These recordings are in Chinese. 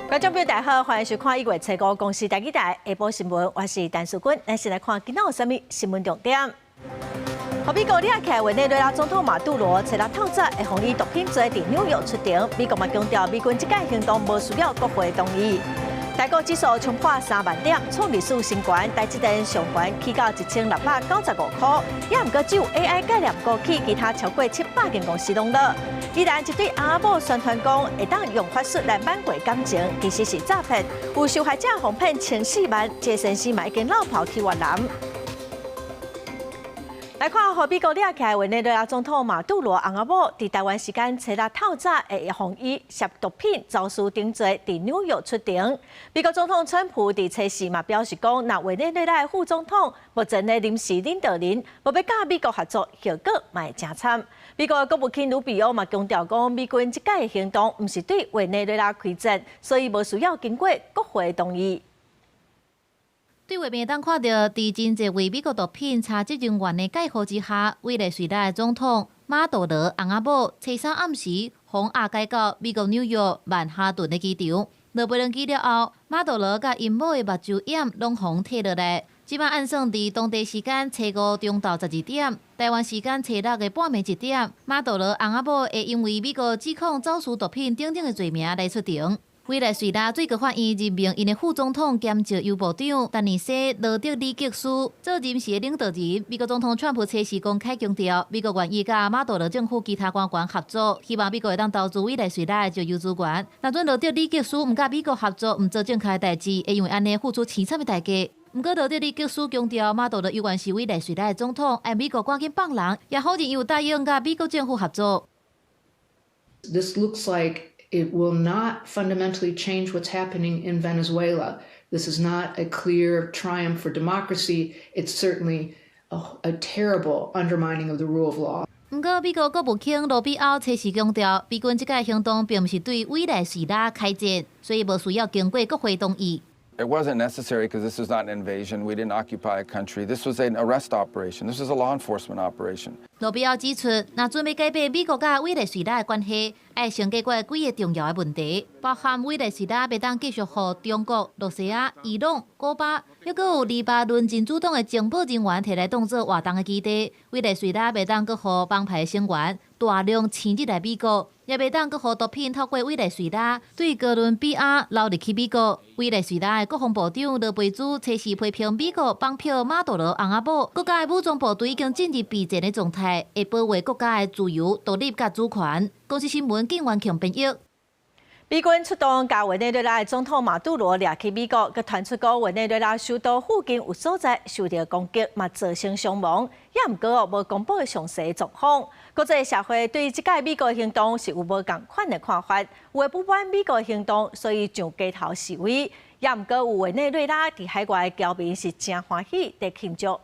观众朋友大家好，欢迎收看1月7号公视台记台下晡新闻，我是陈淑君，咱先来看今仔有啥物新闻重点。美国列起委内瑞拉总统马杜罗7日透早会防疫毒品罪伫纽约出庭，美国嘛强调美军这届行动无需要国会同意。台股指数冲破3万点，创历史新高，台积电上悬起到1695块，也毋过只有 AI 概念股起，其他超过700间公司拢落。依然一对阿某宣传讲会当用法术来挽回感情，其实是诈骗，有受害者哄骗14万，这先生嘛已经落跑去越南。来看，美国列起委内瑞拉总统马杜罗翁仔某，伫台湾时间7日透早会防以涉毒品遭诉定罪，伫纽约出庭。美国总统川普伫测试嘛表示讲，那委内瑞拉副总统目前的临时领导人，无要甲美国合作，效果嘛会真惨。美国国务卿鲁比奥嘛强调讲，美军这届行动毋是对委内瑞拉开战，所以无需要经过国会同意。对画面当看到，伫真侪位美国毒品查缉人员的介护之下，委内瑞拉的总统马杜罗翁仔某初三暗时从亚介到美国纽约曼哈顿的机场，落飞机了后，马杜罗甲因某的目睭眼拢互摕落来。即摆按算伫当地时间5中昼12点，台湾时间6的半暝1点，马杜罗翁仔某会因为美国指控走私毒品等等的罪名来出庭。委内瑞拉最高法院任命因的副总统兼职邮部长丹尼斯·罗德里吉斯做临时的领导人。美国总统川普测试公开强调，美国愿意甲马杜罗政府其他官员合作，希望美国会当投资委内瑞拉的石油资源。若准罗德里吉斯毋甲美国合作，毋做正确的代志，会因为安尼付出凄惨的代价。不过，罗德里吉斯强调，马杜罗有关是委内瑞拉的总统，按美国赶紧放人，也否认伊有答应甲美国政府合作。This looks like it will not fundamentally change what's happening in Venezuela. This is not a clear triumph for democracy. It's certainly a terrible undermining of the rule of law. 不过，美国国务卿罗比奥测试强调，美军这届行动并不是对委内瑞拉开战，所以无需要经过国会同意。It wasn't necessary because this was not an invasion. We didn't occupy a country. This was an arrest operation. This was a law enforcement operation. 罗比奥指出，若准备改变美国甲委内瑞拉的关系，要先解决几个重要的问题，包含委内瑞拉袂当继续互中国、罗西亚、伊朗、古巴，还佫有黎巴嫩真主党的情报人员摕来当作活动的基地。委内瑞拉袂当佫互帮派成员大量迁入来美国。也袂当佫互毒品透过委内瑞拉对哥伦比亚流入去美国。委内瑞拉的国防部长罗贝兹测试批评美国绑票马杜罗翁仔某，国家的武装部队已经进入备战的状态，会保卫国家的自由、独立甲主权。公司新闻警员强编译。美军出动，甲委内瑞拉的总统马杜罗掠去美国，佮传出讲委内瑞拉首都附近有所在受到攻击，嘛造成伤亡，也毋过无公布详细状况。国际社会对这届美国行动是有无共款的看法，有的不满美国行动，所以上街头示威，也毋过有委内瑞拉伫海外的侨民是真欢喜伫庆祝。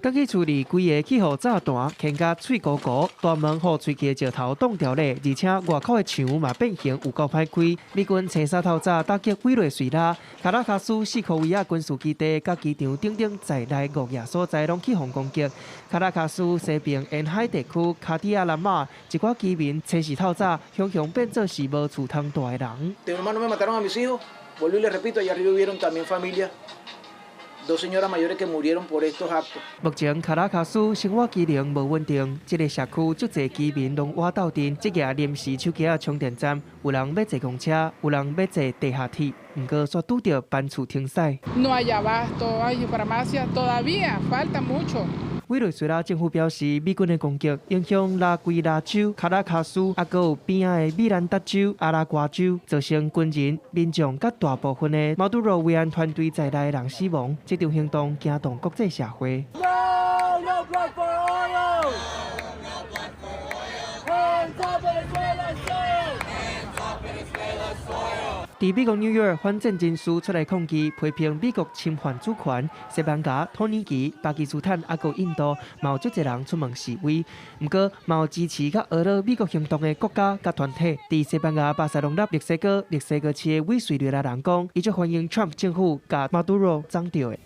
刚去处理规个气候炸弹，牵甲嘴鼓鼓，大门互吹气石头冻掉咧，而且外口的墙嘛变形有够歹开。美军星3透早打击委内瑞拉、卡拉卡斯4科维亚军事基地，甲机场等等在内5个所在拢起防攻击。卡拉卡斯西边沿海地区卡蒂亚兰马一寡居民测试透早，雄雄变做是无厝通住的人。目前卡拉卡斯生活机能无稳定，这个社区足侪居民拢挖斗阵，即个临时手机充电站，有人要坐公车，有人要坐地下铁，不过却拄到班次停驶。No hay abasto, hay farmacia, todavía falta mucho. 委内瑞拉政府表示，美军的攻击影响拉圭拉州、卡拉卡斯，还有边仔的米兰达州、阿拉瓜州，造成军人、民众甲大部分的马杜罗维安团队在内人死亡。这场行动惊动国际社会。伫美国纽约，反战人士出来抗议，批评美国侵犯主权。西班牙、土耳其、巴基斯坦，还有印度，嘛有足侪人出门示威。不过，嘛有支持甲俄勒美国行动的国家甲团体。伫西班牙巴塞隆纳墨西哥市的委瑞瑞拉人讲，伊足欢迎 Trump 政府甲马杜罗掌掉的。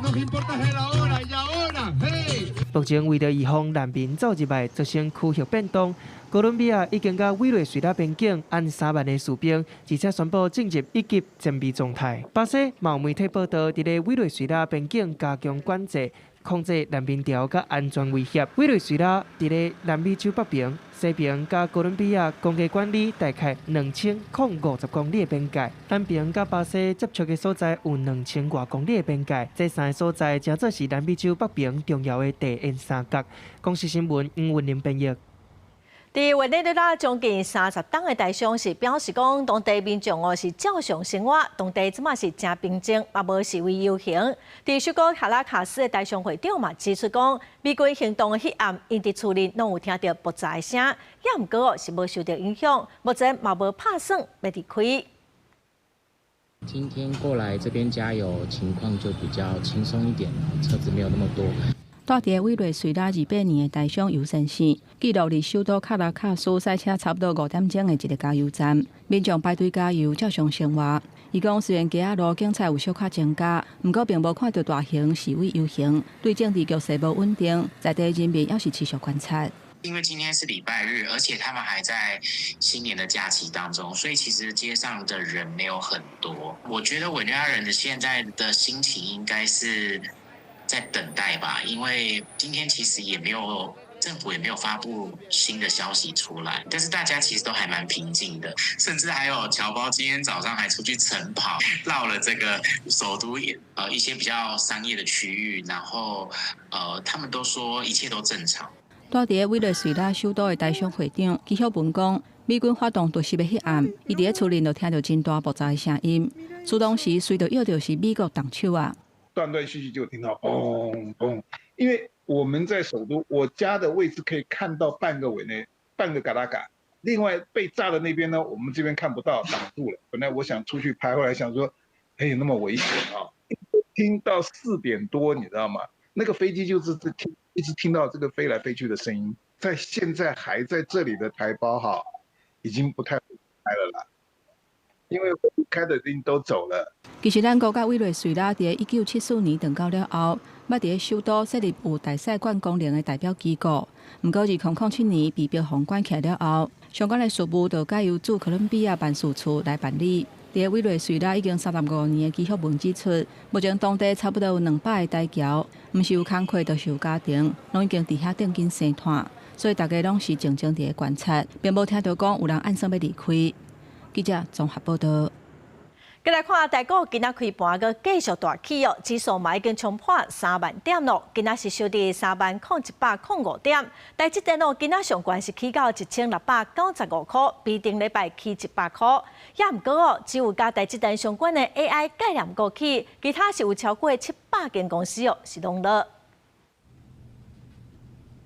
目前为着预防难民走入来，造成区域变动。哥伦比亚已经甲委内瑞拉边境安3万的士兵，而且宣布进入一级战备状态。巴西有媒体报道，伫咧委内瑞拉边境加强管制，控制难民潮甲安全威胁。委内瑞拉伫咧南美洲北边、西边甲哥伦比亚公家管理大概2050公里的边界，南边甲巴西接触的所在有2000多公里的边界。这3个所在正做是南美洲北边重要的地缘三角。公视新闻吴文玲编译。伫委内瑞拉将近30档的台商是表示讲，当地民众是照常生活，当地即马是真平静，也无示威游行。伫首都卡拉卡斯的台商会长嘛指出讲，美军行动的迄暗，因伫厝里拢有听到爆炸的声，也毋过是无受到影响，目前嘛无打算要离开。今天过来这边加油，情况就比较轻松一点，车子没有那么多。住伫委内瑞拉200年的台商尤先生，记录伫首都卡拉卡斯塞车差不多5点钟的一个加油站，民众排队加油，照常生活。伊讲，虽然街仔路警察有小可增加，不过并无看到大型示威游行，对政治局势无稳定，在地人民也是持续观察。因为今天是礼拜日，而且他们还在新年的假期当中，所以其实街上的人没有很多。我觉得委内瑞拉人的现在的心情应该是在等待吧，因为今天其实政府也没有发布新的消息出来，但是大家其实都还蛮平静的，甚至还有侨胞今天早上还出去晨跑，绕了这个首都一些比较商业的区域，然后他们都说一切都正常。住伫委内瑞拉首都的台商会长纪晓文讲，美军发动突袭的迄暗，伊伫咧厝里就听到真大爆炸的声音，出动时随着约着是美国动手啊。断断续续就听到嘣嘣，因为我们在首都，我家的位置可以看到半个嘎达嘎，另外被炸的那边呢，我们这边看不到，挡住了。本来我想出去拍，后来想说，有那么危险啊！听到4点多，你知道吗？那个飞机就是一直听到这个飞来飞去的声音，现在还在这里的台胞哈，已经不太会开了啦。因为开的已经都走了。其实咱国甲委内瑞拉伫1974年断交了后，捌伫首都设立有大使馆功能的代表机构。不过2007年被北方关起了后，相关的事务就改由驻哥伦比亚办事处来办理。伫委内瑞拉已经35年的纪晓文指出，目前当地差不多有200个台侨，毋是有工课，就是有家庭，拢已经伫遐定紧生团，所以大家拢是静静伫咧观察，并无听到讲有人暗算要离开。记者综合报道。再来看台股今仔开盘个继续大起哦，指数嘛已经冲破3万点咯。今仔是收伫30105点，台积电哦，今仔上悬是起到1695块，比顶礼拜起100块。也毋过哦，只有甲台积电相关的 AI 概念股起，其他是有超过700间公司哦是拢落。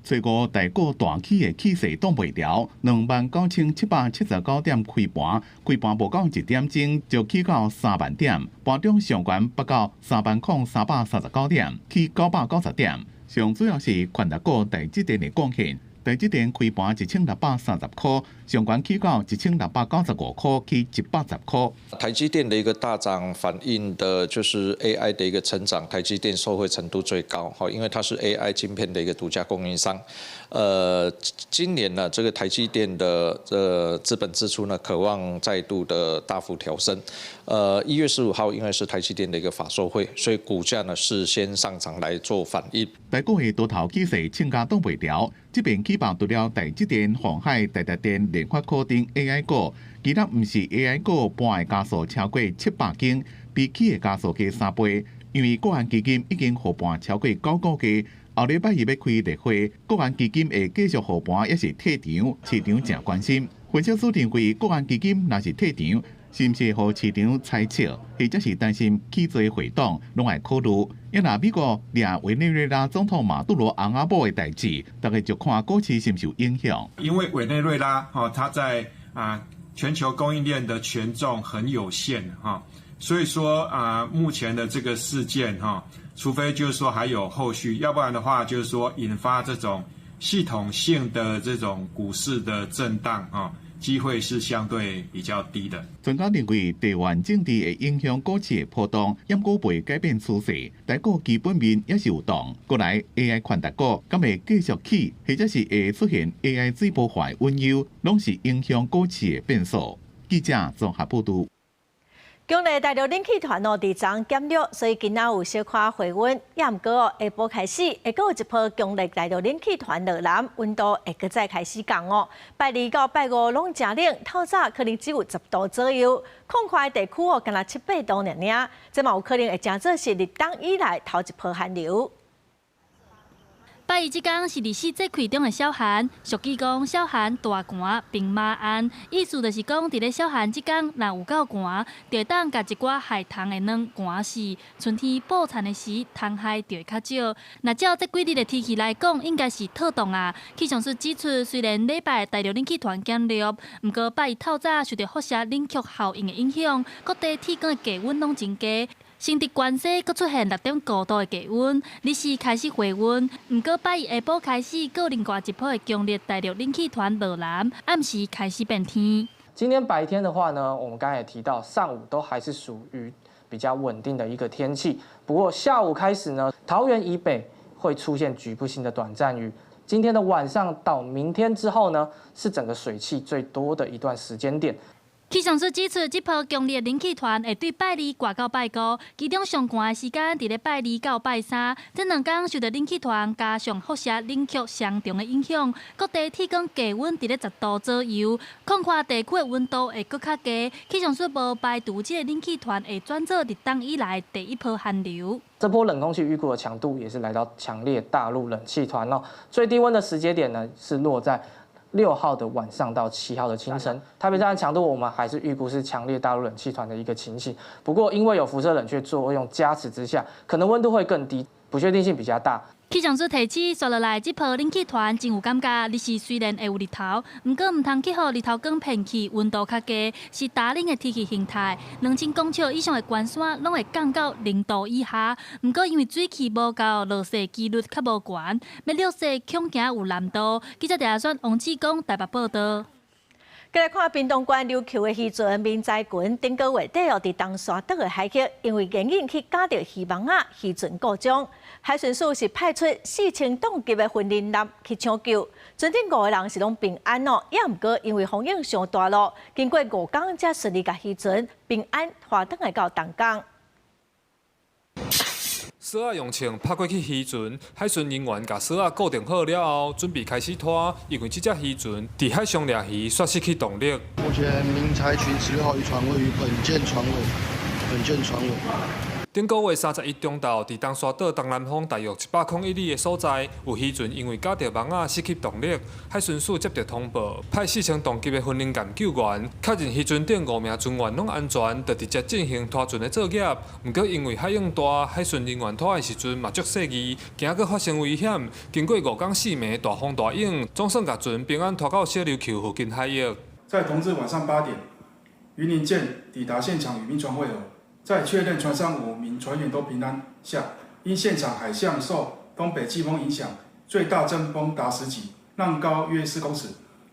最高台股大起的气势挡袂牢，29779点开盘，开盘无到1点钟就起到3万点，盘中上悬达到30339点，起990点。上主要是宽达股台积电的贡献，台积电开盘1630块，上悬起到1695块，起110块。台积电的一个大涨，反映的就是 AI 的一个成长，台积电受惠程度最高，因为它是 AI 晶片的一个独家供应商。今年呢，这个台积电的资本支出呢，可望再度的大幅调升。1月15号因为是台积电的一个法说会，所以股价呢是先上涨来做反应。台股的多头气势请假挡袂牢，这边起爆除了台积电、鸿海、台达电、联发科等 AI 股，其他唔是 AI 股盘的家数超过700间，比起的家数加3倍。因为国安基金已经护盘超过9个月，后礼拜二要开例会，国安基金会继续护盘，也是退场，市场正关心。分析师认为，国安基金若是退场，是毋是互市场猜测，或者是担心起罪回档，拢会考虑。因若美国掠委内瑞拉总统马杜罗昂阿布的代志，大概就看股市是毋是有影响。因为委内瑞拉它在全球供应链的权重很有限所以说目前的这个事件除非就是说还有后续，要不然的话就是说引发这种系统性的这种股市的震荡机会是相对比较低的。专家认为，地缘政治会影响股市的波动，因股未改变趋势，台股基本面也是有动。过来 AI 宽达股敢会继续起，或者是会出现 AI 水波化的隐忧，拢是影响股市的变数。记者综合报道。强烈大陆冷气团伫昨减弱，所以今仔有小可回温。也毋过下晡开始，会阁有一波强烈大陆冷气团落南，温度会阁再开始降哦。拜二到拜五拢真冷，透早可能只有10度左右，空旷地区哦，敢若7、8度尔尔。这嘛有可能会真做是入冬以来头一波寒流。拜二即天是24节气中的小寒，俗语讲小寒大寒并马鞍，意思就是讲伫咧小寒即天若有够寒，就当甲一寡害虫的卵寒死。春天报产的时，虫害就会较少。那照这几日的天气来讲，应该是透冻啊。气象署指出，虽然礼拜大陆冷气团减弱，毋过拜二透早受到辐射冷却效应的影响，各地体感的低温拢增加。新竹关西阁出现6.5度的低温，日时开始回温。毋过拜二下晡开始，各另外一波的强烈大陆冷气团落南，暗时开始变天。今天白天的话呢，我们刚才也提到，上午都还是属于比较稳定的一个天气。不过下午开始呢，桃园以北会出现局部性的短暂雨。今天的晚上到明天之后呢，是整个水汽最多的一段时间点。气象署指出，这波强烈冷气团会对拜二挂到拜五，其中上寒的时间伫咧拜二到拜三，这2天受到冷气团加上辐射冷却相重的影响，各地体感低温伫咧10度左右，空旷地区的温度会搁较低。气象署无排除这个冷气团会转做入冬以来第一波寒流。这波冷空气预估的强度也是来到强烈大陆冷气团哦，最低温的时间点呢是落在6号的晚上到7号的清晨，台北站的强度我们还是预估是强烈大陆冷气团的一个情形。不过因为有辐射冷却作用加持之下，可能温度会更低，不确定性比较大。气象署提醒，刷落来这波冷气团真有感觉，日时虽然会有日头，不过唔通去予日头光骗去，温度较低，是大冷的天气形态。2000公尺以上的高山拢会降到0度以下，不过因为水汽无够，落雪几率较无悬，要落雪恐惊有难度。记者陈选王志光台北报道。再来看屏东县琉球的渔船民宅群，顶个月底伫东沙岛的海域，因为原因去加着渔网啊，渔船故障。海巡署是派出4000吨级的训练舰去抢救，船顶5个人是拢平安哦，也毋过因为风影上大咯，经过5天才顺利甲渔船平安拖转来到东港。绳仔用枪拍过去渔船，海巡人员把绳仔固定好了后，准备开始拖，因为这只渔船伫海上掠鱼，煞失去动力。目前民柴群16号渔船位于本舰船尾。顶个月31中昼，伫东沙岛东南方大约100公里的所在，有渔船因为夹着网仔失去动力，海巡署接到通报，派4000吨级的训练舰救援，确认渔船顶5名船员拢安全，就直接进行拖船的作业。不过因为海涌大，海巡人员拖的时阵嘛足细腻，惊佫发生危险。经过5天4暝大风大影，总算甲船平安拖到小琉球附近海域。在同日晚上8点，云林舰抵达现场与民船会合。在确认船上5名船员都平安下，因现场海象受东北季风影响，最大阵风达10级，浪高约4公尺。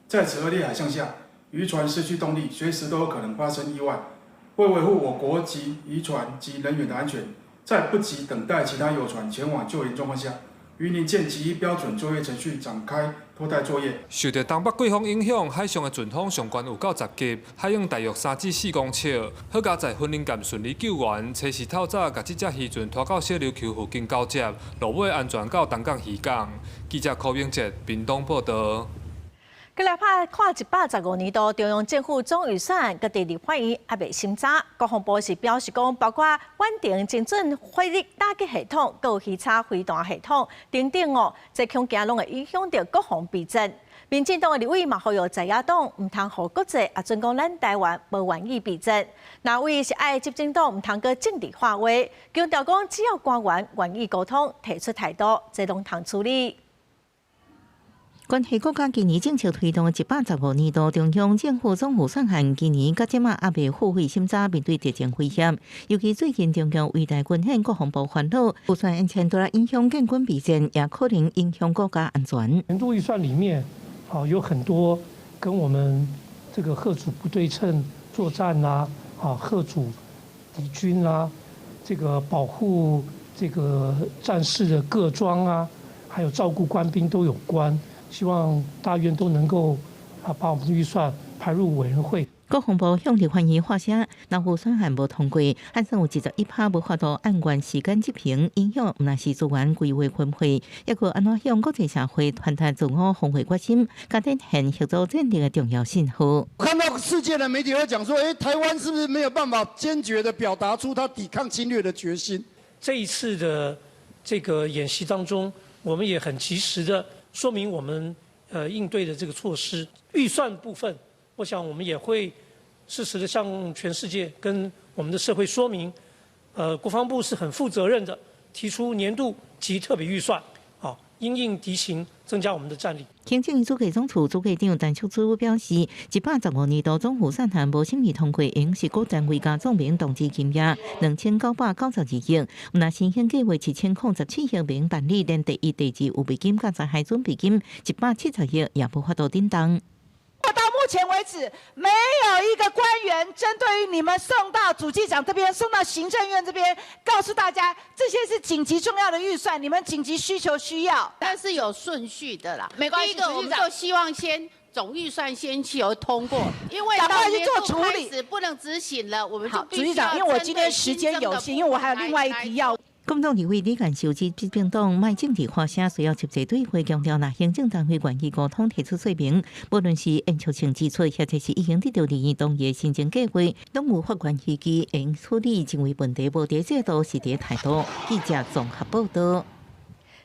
在此恶劣海象下，渔船失去动力，随时都有可能发生意外。为维护我国及渔船及人员的安全，在不及等待其他游船前往救援状况下，云林舰基于标准作业程序展开拖带作业。受到东北季风影响，海上的阵风上悬有到10级，海涌大约3至4公尺。好佳在训练舰顺利救援，初时透早甲这只渔船拖到小琉球附近交接，落尾安全到东港渔港。记者柯永杰，屏东报道。再来看115年度中央政府总预算，各地立法院还未审查。国防部是表示讲，包括稳定精准火力打击系统、有鱼叉飞弹系统等等哦，这恐惊拢会影响到国防备战。民进党的立委嘛呼吁在野党唔通互国际也准讲咱台湾无愿意备战。那位是爱执政党唔通个政治化话，强调讲只要官员愿意沟通、提出态度，这拢通处理。关系国家今年正式推动的115年度中央政府总预算案，今年到即马也未付费审查，面对疫情威胁，尤其最近中共为台军演，国防部烦恼，预算因前多影响建军备战，也可能影响国家安全。年度预算里面，有很多跟我们这个嚇阻不对称作战啦，嚇阻敌军啦，这个保护这个战士的各装啊，还有照顾官兵都有关。希望大院都能够把我们的预算排入委员会。国防部向立法院发声，若预算案无通过，按算有71%无法度按原时间执行，影响毋但是资源规划分配，也可安怎向国际社会传达自我防卫决心，加展现协助战力的重要信号。看到世界的媒体会讲说，台湾是不是没有办法坚决的表达出他抵抗侵略的决心？这一次的这个演习当中，我们也很及时的说明我们应对的这个措施。预算部分，我想我们也会适时的向全世界跟我们的社会说明，国防部是很负责任的，提出年度及特别预算，因应敌情，增加我们的战力。行政院主计总处主计长陈淑珠表示，115年度总预算案无审议通过，因是国单位加总名动资金额2992亿，毋但新兴计划7007亿元办理，连第一、第二预备金加灾害准备金170亿也无法度叮当。目前为止，没有一个官员针对于你们送到主计长这边、送到行政院这边，告诉大家这些是紧急重要的预算，你们紧急需求需要，但是有顺序的啦。没关系，第一个我们就希望先总预算先求通过，因为赶快去做处理，开始不能执行了，我们就必须主计长，因为我今天时间有限，因为我还有另外一题要。国民党立委李干修指，执政党卖政治化声，需要集体对话，强调若行政单位愿意沟通提出说明，无论是延长性支出，或者是已经得到利益同意的行政计划，拢有法官依据应处理，认为问题无伫制度，是伫态度。记者综合报道。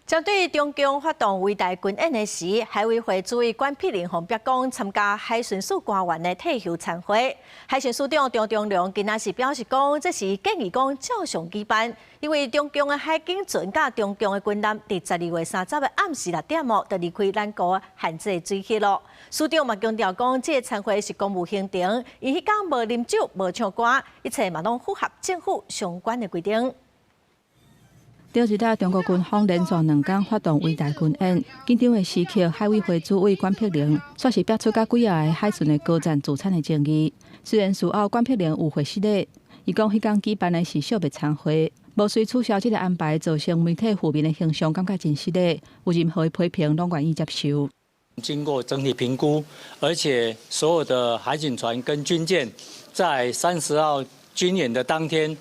针对中共发动伟大军演的时，海委会主委管碧玲表讲参加海巡署官员的退休参会。海巡署长张忠良今仔是表示讲，这是建议讲照常举办，因为中共的海警船甲中共的军舰伫12月30日暗时6点就离开咱国限制水域咯。署长嘛强调讲，这个参会是公务行程，伊迄天无啉酒、无唱歌，一切嘛拢符合政府相关的规定。昨日中国军方连续2天发动伟大军演，紧张的时刻，海委会主委管碧玲煞是表出甲几下个海巡的高赞助餐的争议。虽然事后管碧玲有回失礼，伊讲迄天举办的是小别参会，无遂取消这个安排，造成媒体负面的形象，感觉真失礼。有任何的批评，拢愿意接受。经过整体评估，而且所有的海警船跟军舰在30号军演的当天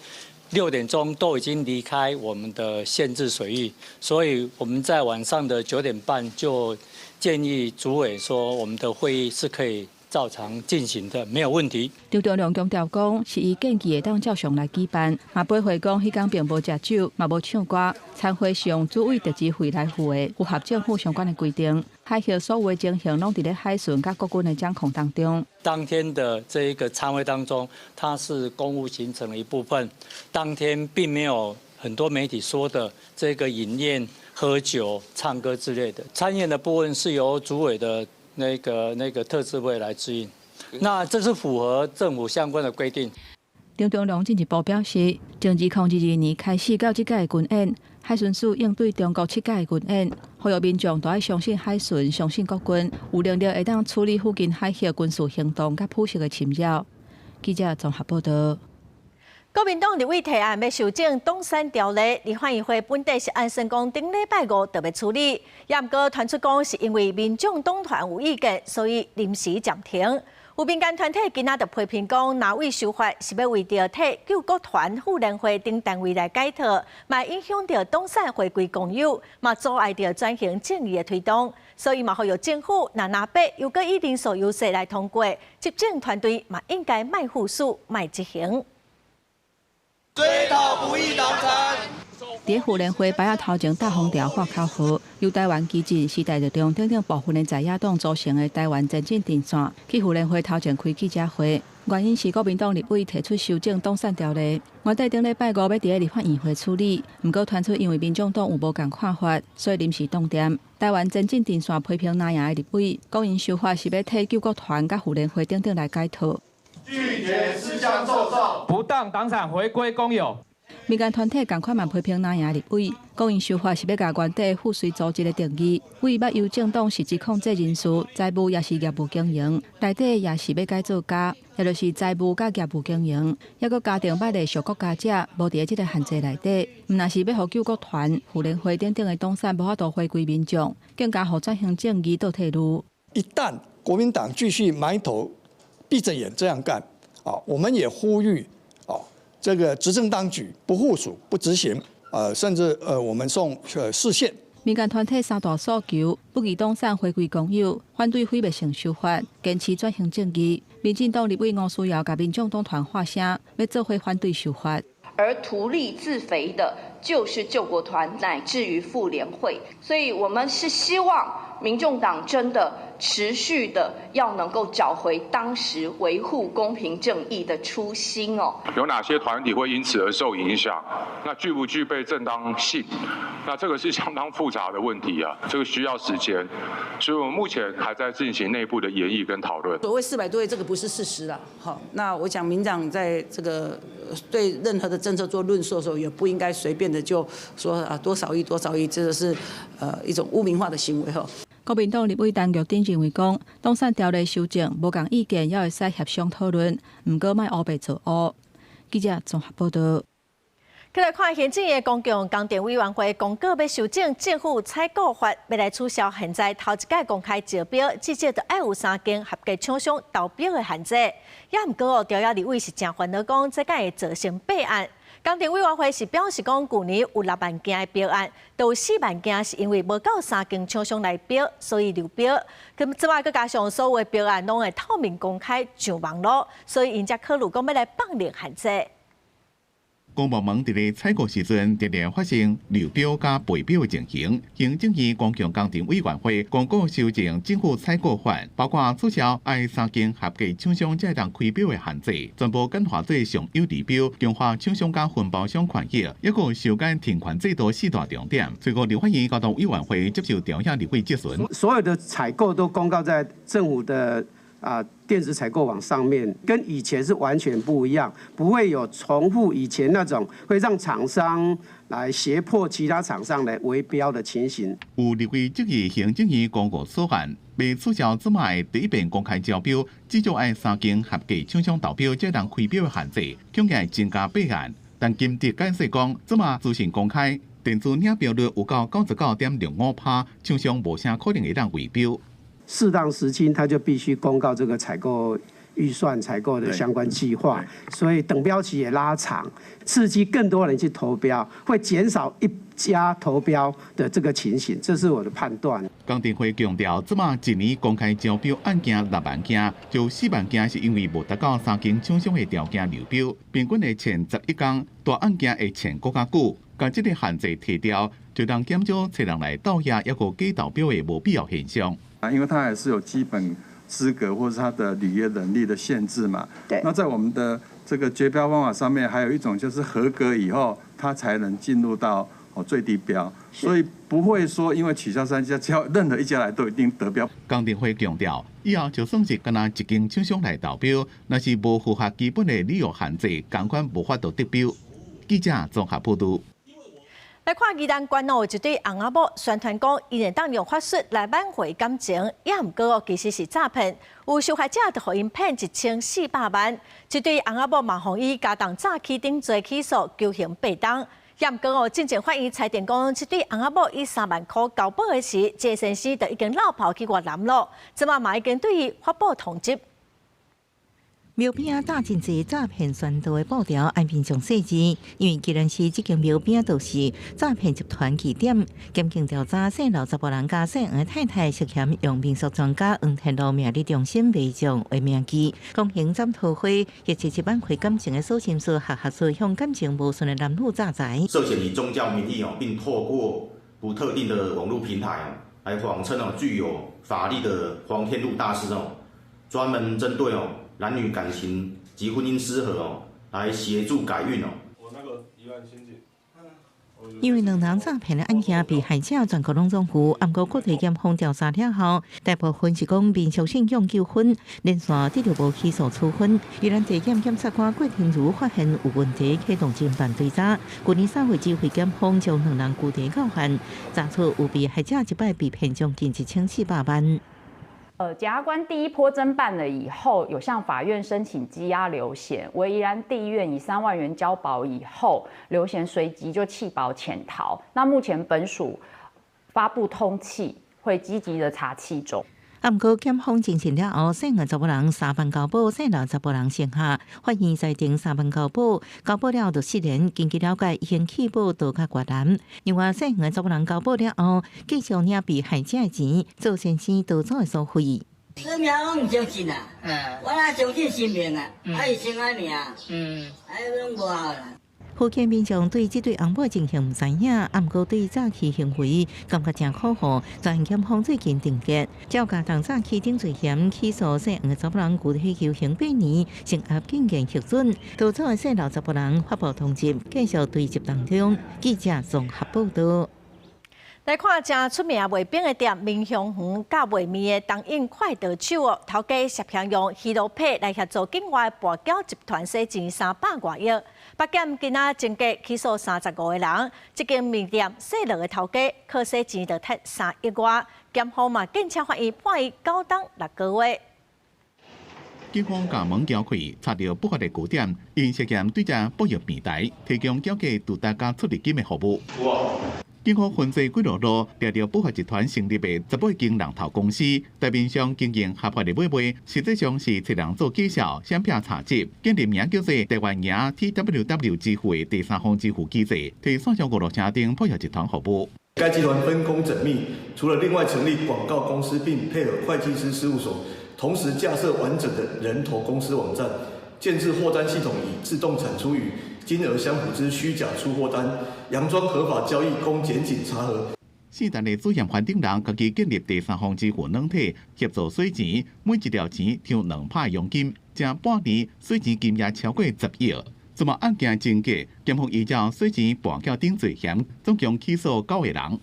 6点钟都已经离开我们的限制水域，所以我们在晚上的9点半就建议主委说，我们的会议是可以照常进行的，没有问题。张忠良强调讲，是伊建议会当照常来举办，嘛背回讲迄天并无食酒，嘛无唱歌，参会是用主委特指费来付的，符合政府相关的规定。海协所有的情形拢伫咧海巡甲国军的掌控当中。当天的这一个参会当中，它是公务行程的一部分，当天并没有很多媒体说的这个饮宴、喝酒、唱歌之类的。参宴的部分是由主委的那个特制会来指引，那这是符合政府相关的规定。张忠良进一步表示，从2022年开始到这届军演，海巡署应对中国7届军演，呼吁民众都要相信海巡、相信国军，有能力会当处理附近海峡军事行动甲普适的侵扰。记者综合报道。国民党立委提案要修正动山条例，立法院会本地是按算讲顶礼拜5特别处理，也毋过传出讲是因为民众党团有意见，所以临时暂停。有民间团体今仔就批评讲，哪位修法是要为着替救国团、妇联会等单位来解套，嘛影响到动山回归公有，嘛阻碍着转型正义的推动，所以嘛呼吁政府拿八又搁以人数优势来通过，执政团队嘛应该卖护数、卖执行。追讨不义党产。伫妇联会摆头前大风条挂口号，由台湾基进时代力量等等部分的在野党组成的台湾前进阵线，去妇联会头前开记者会，原因是国民党立委提出修正动山条例，原底顶礼拜5要伫立法院会处理，毋过传出因为民众党有无共看法，所以临时冻点。台湾前进阵线批评那样的立委，讲因修法是要替救国团、甲妇联会等等来解套。拒绝私相授受，不当党产回归公有。民间团体同款嘛批评蓝营立委，讲因修法是要甲原地赋税组织的定义，为捌由政党实质控制人事、财务也是业务经营，内底也是要改造家，也就是财务甲业务经营，还佫加定捌的属国家者无伫即个限制内底，毋但是要互救国团、妇联会等等的党产无法度回归民众，更加互转型正义倒退路。一旦国民党继续埋头闭着眼这样干，我们也呼吁这个执政当局不部署、不执行，甚至我们送释宪。民间团体三大诉求：不义党产回归公有，反对毁灭性修法，坚持转型正义。民进党立委吴思瑶甲民众党团发声，要做伙反对修法。而图利自肥的，就是救国团乃至于妇联会，所以我们是希望民众党真的持续的要能够找回当时维护公平正义的初心哦。有哪些团体会因此而受影响？那具不具备正当性？那这个是相当复杂的问题啊，这个需要时间，所以我们目前还在进行内部的研议跟讨论。所谓400多位，这个不是事实啦。好，那我想民党在这个对任何的政策做论述的时候，也不应该随便的就说多少亿，这个是一种污名化的行为哈。国民党立委陈玉珍认为讲，党产条例修正无共意见，也会使协商讨论，毋过莫乌白做乌。记者综合报道。再来看行政院公共工程委员会公告要修正政府采购法，要来取消现在头一届公开招标，至少就要有3间合格厂商投标的限制。也毋过调查立委是真烦恼，讲这敢会造成弊案。工程委员会是表示讲，去年有6万件的标案，都有4万件是因为无够3间厂商来标，所以流标。咁此外，佮加上所有的标案拢会透明公开上网络，所以因才考虑讲要来放零限制。公部门伫咧采购时阵，常常发生流标加背标的情形。行政院公共工程委员会公告修正政府采购法，包括取消爱3间合格厂商才当开标的限制，全部简化做上优指标，强化厂商加分包商权益，抑个修改停权制度4大重点。最后，立法院交通委员会接受调查立委质询，所有的采购都公告在政府的电子采购网上面，跟以前是完全不一样，不会有重复以前那种会让厂商来胁迫其他厂商来围标的情形。有立委质疑行政院公告所案，被取消这卖第一遍公开招标，至少爱3间合格厂商投标才能开标的限制，恐会增加弊案。但金德解释讲，这卖资讯公开，电子领标率有到99.05%，厂商无啥可能会当围标。适当时期，他就必须公告这个采购预算、采购的相关计划，所以等标期也拉长，刺激更多人去投标，会减少一家投标的这个情形，这是我的判断。工程会强调，这么一年公开招标案件6万件，就4万件是因为无达到3间厂商的条件流标，平均会前11天，大案件会前更加久。将这个限制提掉，就当减少找人来盗押，抑个假投标的无必要现象。因为它还是有基本资格或是它的履约能力的限制嘛。对。那在我们的这个决标方法上面，还有一种就是合格以后，它才能进入到最低标，所以不会说因为取消3家，只要任何一家来都一定得标。工程会强调，以后就算是干那1间厂商来投标，若是无符合基本的履约限制，同款无法度得标。记者综合报道。来看宜兰关有一对翁仔某宣传讲，伊能当用法术来挽回感情，也毋过其实是诈骗。有受害者就互因骗1400万，这对翁仔某嘛互伊加当早起顶罪起诉，求刑8档。也毋过进前法院裁定讲，这对翁仔某以3万块交保的时，这先生就已经落跑去越南了，即马嘛已经对伊发布通缉。庙边打真侪诈骗宣导的布条，按平常细致，因为既然是这间庙边都是诈骗集团起点，检警调查姓刘查甫人加姓黄太太涉嫌用民俗专家黄天禄名义中心伪造为名义，公行占讨会，亦是挽回感情的所心事，合作向感情无顺的男女诈财，涉嫌以宗教名义并透过不特定的网络平台来谎称具有法力的黄天禄大师专门针对男女感情及婚姻失和来协助改运我那个1万先姐，因为两人诈骗的案件，被害者全国拢总负，暗过国体检方调查了后，大部分是讲民俗信仰纠纷，连续得到无起诉处分。宜兰地检检察官郭天如发现有问题，启动侦办追查。去年3月指挥检方将两人具体告犯，查出有被害者一摆被骗将近1400万。检察官第一波侦办了以后，有向法院申请羁押刘贤，为宜兰地院以3万元交保以后，刘贤随即就弃保潜逃。那目前本署发布通缉，会积极的查缉中。不过检方侦讯了后，涉案查某人3万交保，涉案查某人剩下，法院裁定3万交保，交保了就4年。根据了解，已经起保度较悬难。另外，涉案查某人交保了后，继续领被害者的钱，做先生逃走的所费。生命我唔相信啊，我哪相信生命啊？伊生安命，拢无效啦。福建民众对这对翁某情形唔知影，不过对早期行为感觉真可恶。专案检方最近定结，照加重早期顶罪嫌起诉涉案查某人，具体求刑8年，成压警戒核准。逃走的涉案查某人发布通缉，继续追缉当中。记者综合报道。来看正出名卖冰的店明香园，甲卖面的东印快得手哦，头家涉嫌用虚罗配来协助境外跋筊集团洗钱300多亿。北检今仔侦结起诉35个人，这间面店洗落的头家，可洗钱就赚3亿外。检方嘛建请法院判伊9当6个月。警方把门撬开，查到不法的据点，因涉嫌对这保育平台提供缴价独大加出入金的服务。警方分析几路路，抓到不法集团成立的18间龙头公司，台面上经营合法的买卖，实际上是找人做介绍、相片查接，建立名叫做台湾赢 TWW 支付的第三方支付机制，替线上56家庭保育集团服务。该集团分工缜密，除了另外成立广告公司，并配合会计师事务所，同时架设完整的人头公司网站，建置货单系统，以自动产出与金额相符之虚假出货单，佯装合法交易供检警查核。4单的主嫌犯等人，家己建立第三方支付软体，协助洗钱，每一条钱抽2趴佣金，正半年洗钱金额超过10亿。这么案件侦结，检方依照洗钱跋筊等罪嫌，总共起诉9个人。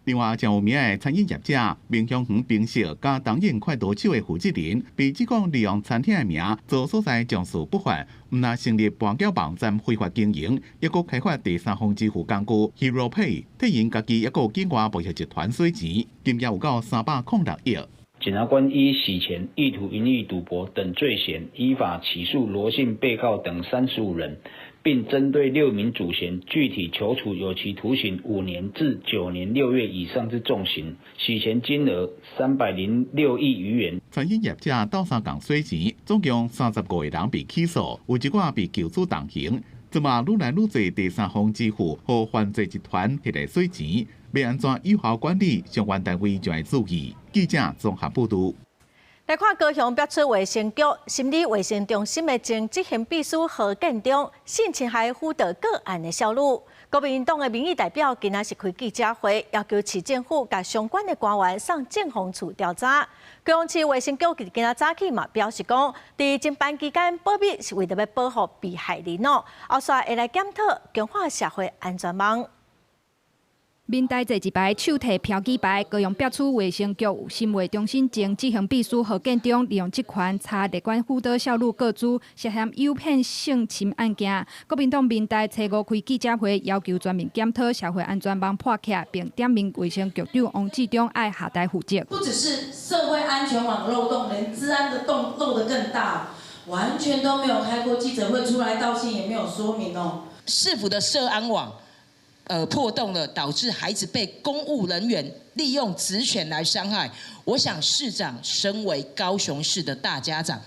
另外，真有名的餐饮业者明香园冰室加东印快多手的负责人，被指控利用餐厅的名做所在从事不法，唔但成立跋筊网站非法经营，也佫开发第三方支付工具 HeroPay， 替因家己一个境外贸易集团洗钱，金额有到306亿。检察官依洗钱、意图盈利赌博等罪嫌，依法起诉罗姓被告等35人，并针对6名主嫌具体求处有期徒刑5年至9年6月以上之重刑，洗钱金额306亿余元。餐饮业者斗相共洗钱，总共35个人被起诉，有一寡被求处动刑。这么愈来愈多第三方支付和犯罪集团摕来洗钱，要安怎有效管理？相关单位就要注意。记者综合报道。来看高雄标出卫生局心理卫生中心的前执行秘书何建中性侵害辅导个案的小女，国民党的民意代表今仔是开记者会，要求市政府甲相关的官员送政风处调查。高雄市卫生局今仔早起嘛表示讲，伫侦办期间保密是为着要保护被害人哦，后续会来检讨强化社会安全网。面台坐一排手提标记牌，高雄标出卫生局心卫中心前执行秘书何建中利用职权查立管辅导小女个资，涉嫌诱骗性侵案件。国民党面台初5开记者会，要求全面检讨社会安全网破卡，并点名卫生局长王志忠爱下台负责。不只是社会安全网漏洞，连治安的洞漏得更大，完全都没有开过记者会出来道歉，也没有说明哦。市府的社安网。破洞了，导致孩子被公务人员利用职权来伤害。我想市长身为高雄市的大家长，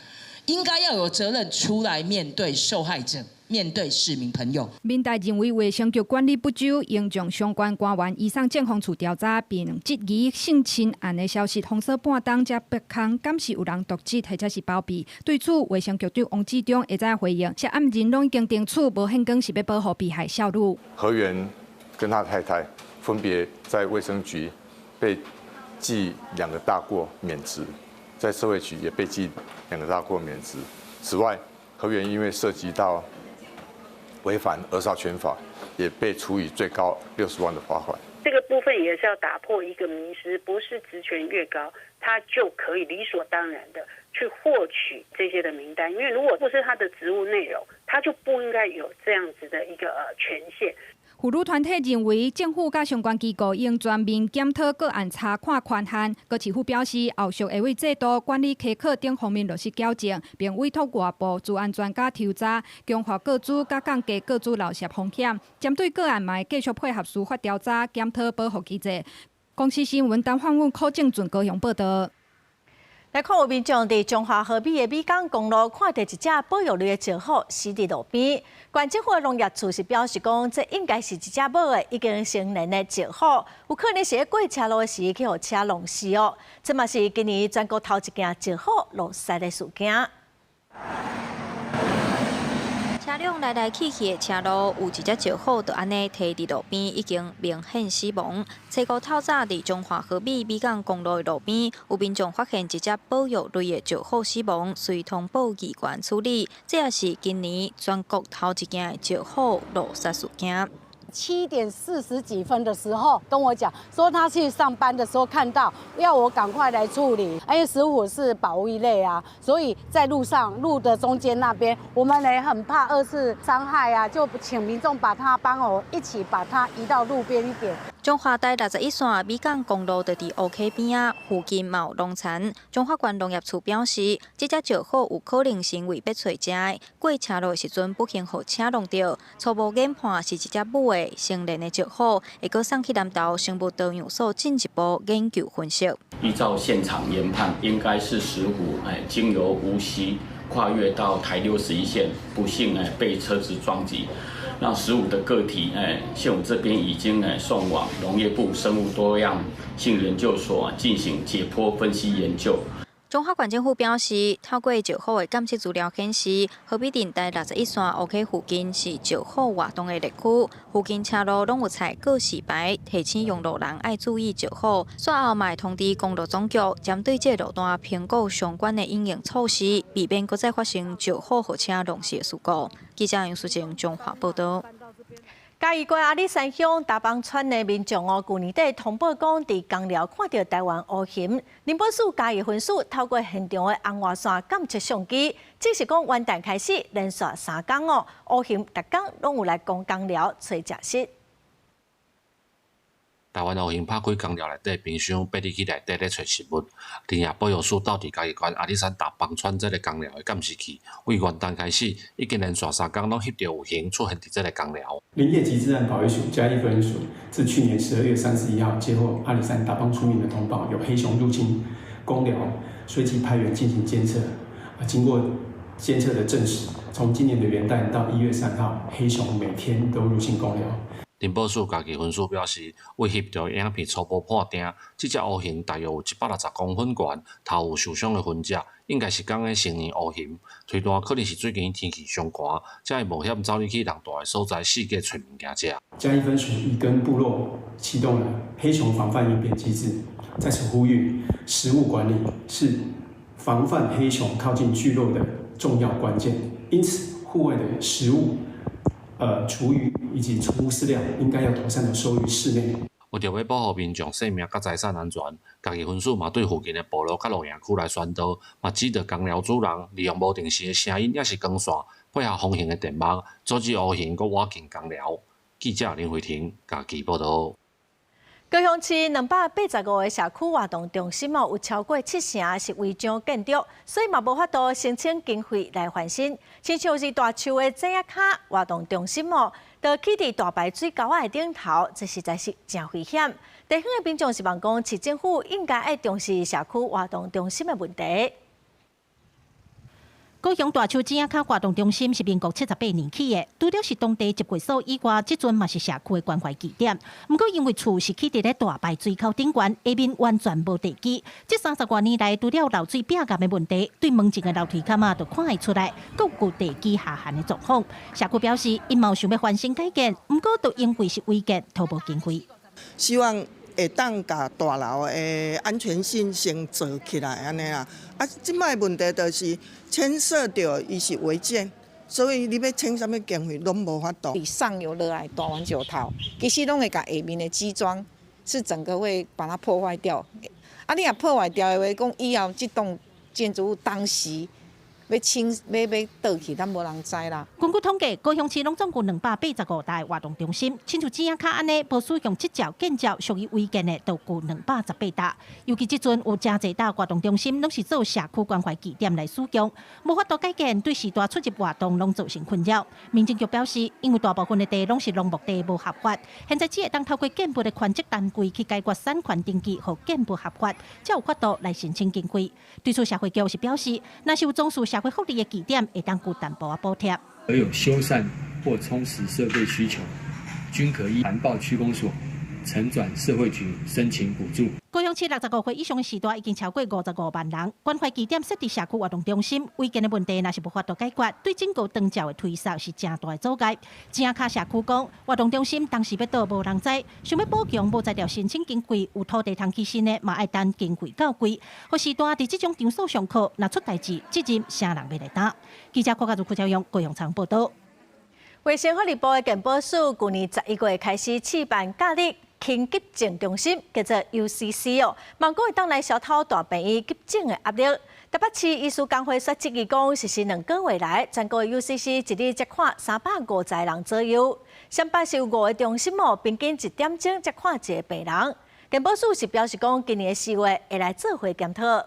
应该要有责任出来面对受害者，面对市民朋友。民代认为卫生局管理不周，应将相关官员移送政风处调查，并质疑性侵案的消息封锁半冬，才被控敢是有人渎职或者是包庇。对此，卫生局长王志忠会再回应，涉案人拢已经定处，无限更是要保护被害少女。河源跟他太太分别在卫生局被记2个大过免职，在社会局也被记2个大过免职。此外，河源因为涉及到违反儿少权法，也被处以最高60万的罚款。这个部分也是要打破一个迷思，不是职权越高，他就可以理所当然的去获取这些的名单，因为如果不是他的职务内容，他就不应该有这样子的一个权限。妇女团体认为，政府甲相关机构应全面检讨个案查看宽限。高市府表示，后续会为制度、管理苛刻等方面落实矫正，并委托外部治安专家调查，强化各组甲降低各组漏涉风险。针对个案，嘛会继续配合司法调查，检讨保护机制。公司新闻单访问柯正俊高雄报道。来看有民众伫中华河边的美港公路看到一只保育类的石虎死伫路边，县政府的农业处是表示讲，这应该是一只母的已经成年的石虎，有可能是过车路时去互车弄死哦。这嘛是今年全国头一件石虎落塞的事件。车辆来来去去的车路，有一只石虎就安尼停伫路边，已经明显死亡。初五透早伫中华河美港公路的路边，有民众发现一只保育类的石虎死亡，随通报机关处理。这也是今年全国头一件的石虎落塞事件。7点40几分的时候跟我讲，说他去上班的时候看到，要我赶快来处理。因为石虎是保育类啊，所以在路的中间那边，我们也很怕2次伤害啊，就请民众把它帮我一起把它移到路边一点。中华台61线美港公路就伫乌溪边啊，附近嘛有农田。中华县农业处表示，这只石虎有可能是为要找食的，过车路时阵不幸互车弄到。初步研判是一只母的成年的石虎，会搁送去南投生物多样所进一步研究分析。依照现场研判，应该是石虎经由无锡跨越到台61线，不幸被车子撞击。那石虎的个体，县府这边已经送往农业部生物多样性研究所进行解剖分析研究。中华县政府表示，透过石虎的监测资料显示，河滨电台61线乌溪附近是石虎活动的热区，附近车路拢有采告示牌，提醒用路人爱注意石虎。随后嘛会通知公路总局，针对这路段评估相关的应用措施，避免搁再发生石虎和车弄死的事故。记者杨淑晴中华报道。嘉义县阿里山乡大棒村的民众去年底通报讲，伫工寮看到台湾乌熊。林保署嘉义分署透过现场的红外线监测相机，即是讲元旦开始连续3天乌熊逐天拢有来讲工寮找食食。台湾乌熊拍开工寮内底冰箱，爬入去内底咧找食物。林业保育署到伫嘉义县阿里山大棒村这个工寮的监视器，为元旦开始已经连续3天拢翕到有熊出现伫这个工寮。林业及自然保育署嘉义分署自去年12月31号接获阿里山大棒村民的通报，有黑熊入侵工寮，随即派员进行监测。经过监测的证实，从今年的元旦到1月3号，黑熊每天都入侵工寮。林保署家己分署表示，为翕到影片初步判定，这只乌熊大约有160公分悬，头有受伤的痕迹，应该是讲的成年乌熊。推断可能是最近天气上寒，才会冒险走入去人大的所在四界找物件食。嘉义分署已跟部落启动了黑熊防范应变机制，在此呼吁，食物管理是防范黑熊靠近聚落的重要关键。因此，户外的食物。厨余以及储物饲料应该要妥善的收于室内。为着要保护民众性命甲财产安全，嘉义分署嘛对附近的部落甲露营区来宣导，嘛指导工寮主人利用无定时的声音，也是光线配合风行的电网，阻止乌熊佮挖进工寮。记者林慧婷嘉义报道。高雄市285个社区活动中心有超过7成是违章建筑，所以嘛无法度申请经费来翻新。亲像是大树的正卡活动中心就起伫大排水沟仔的顶头，这实在是真危险。地方的民众是望讲，市政府应该要重视社区活动中心的问题。高雄大树正卡活动中心是民国78年起的，除了是当地集会所以外，即阵嘛是社区的关怀据点。不过因为厝是起伫咧大排水沟顶悬，下面完全无地基，这30多年来，除了漏水壁岩的问题，对门前的楼梯坎就看会出来，各有地基下陷的状况。社区表示，因嘛想要翻新改建，不过都因为是违建，拖无经费。希望会当甲大楼的安全性先做起来安尼啦。即摆问题就是牵涉到伊是违建，所以你要请什么经费拢无法度。上游落来大丸石头，其实拢会甲下面的基桩是整个会把它破坏掉。啊，你若破坏掉的话，讲以后这栋建筑物当时。要倒去，咱无人知啦。根据统计，高雄市拢总共285台活动中心，亲像正卡安尼，无使用这招建造属于违建的，都有218台。尤其即阵有真侪大活动中心，拢是做社区关怀据点来使用，无法度改建，对时代出入活动拢造成困扰。民政局表示，因为大部分的地拢是农牧地，无合法，现在只会当透过建部的权责单位去解决产权登记和建部合法，才有法度来申请经费。对此，社会局是表示，若是有从事社会福利的据点，会当有淡薄补贴。而有修缮或充实设备需求，均可依函报区公所呈转社会局申请补助。高雄市65岁以上的时代已经超过55万人，关怀据点设置社区活动中心，违建的问题若是无法度解决，对整个长照的推扫是真大的阻碍。正卡社区讲，活动中心当时要倒无人知，想要补强无才调申请经费，有土地通起新的，嘛爱等经费到位。或时段伫这种场所上课，若出代志，责任谁人要来担？记者郭家祖、邱朝阳、高雄场报道。卫生福利部的健保署去年11月开始试办假日轻急症中心，叫做 UCC 哦，望讲会当来消透大病院急症的压力。台北市医师工会说，即个讲实施2个月来，全国 UCC 一日接看350人左右，上班是有5个中心哦，平均1点钟接看1个病人。健保署是表示讲，今年4月会来做回检讨。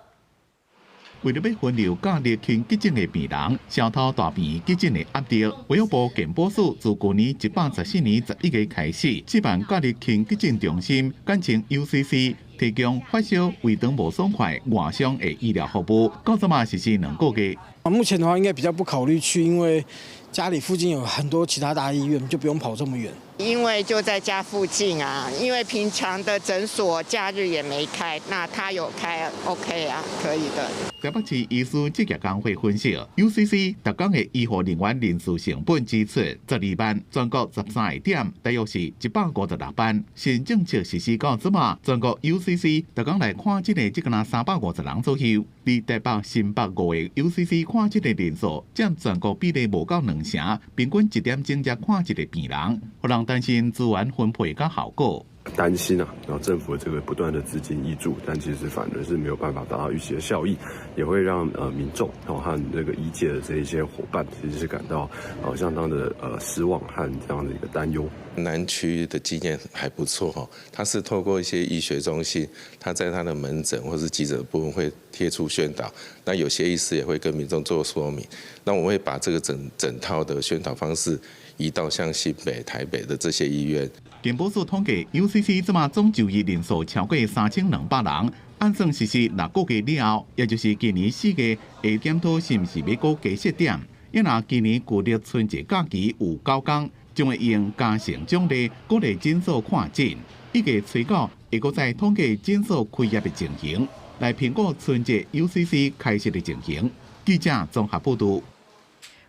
为了要分流假日轻急症的病人，消透大病院急诊的压力，卫生部健保署自去年114年11月开始，举办假日轻急症中心，简称 UCC， 提供发烧、胃肠无爽快、外伤的医疗服务。到这嘛实施2个月。目前的话，应该比较不考虑去，因为家里附近有很多其他大医院，就不用跑这么远。因为就在家附近啊，因为平常的诊所假日也没开，那他有开 ，OK 啊，可以的。台北市医师职业工会分析 ，UCC 特工的医护人员人数成本支出12万，全国13个点，大约是156班。新政策实施到即嘛，全国 UCC 特工来看诊的只敢350人左右，而台北、新北5个 UCC 看诊的人数占全国比例无到2成，平均1点钟才看一个病人，互人担心资源分配甲效果。担心啊，然后政府的这个不断的资金挹注，但其实反而是没有办法达到预期的效益，也会让民众和这个医界的这一些伙伴其实是感到相当的失望和这样的一个担忧。南区的经验还不错哈，它是透过一些医学中心，它在它的门诊或是急诊部分会贴出宣导，那有些医师也会跟民众做说明，那我们会把这个整套的宣导方式移到像新北、台北的这些医院。健保署统计 ，UCC 即马总就医人数超过3200人，按算实施6个月了后，也就是今年4月会检讨是毋是要搁加设点。因若今年旧历春节假期有9天，将会用加成奖励鼓励诊所看诊。1月初9会搁再统计诊所开业的情形，来评估春节 UCC 开设的情形。记者综合报道。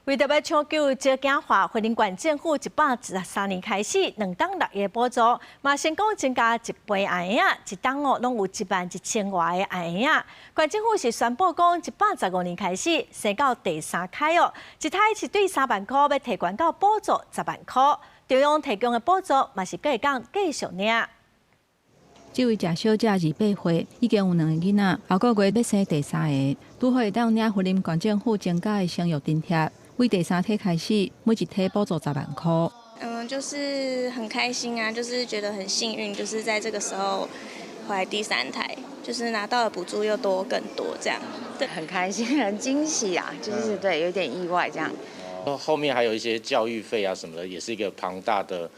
为着要抢救少子化，惠灵县政府113年开始2档6月补助，嘛成功增加1倍案额，一档哦拢有11000外的案额。县政府是宣布讲115年开始升到第3开哦，一胎是对3万块，要提悬到补助10万块。中央提供的补助嘛是会讲继续领。这位食小姐28岁，已经有2个囡仔，下个月要生第3个，拄好会当领惠灵县政府增加的生育津贴。为第3胎开始，每一胎补助10万块。就是很开心啊，就是觉得很幸运，就是在这个时候怀第3胎，就是拿到的补助又更多这样。对，很开心，很惊喜啊，就是对，有点意外这样。后面还有一些教育费啊什么的，也是一个庞大的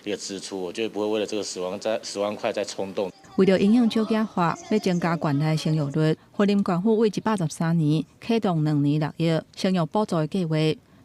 一个支出，我觉得不会为了这个10万块再冲动。为了影响少子化，要增加县内生育率，惠灵县府为113年启动2年6月生育补助的计划。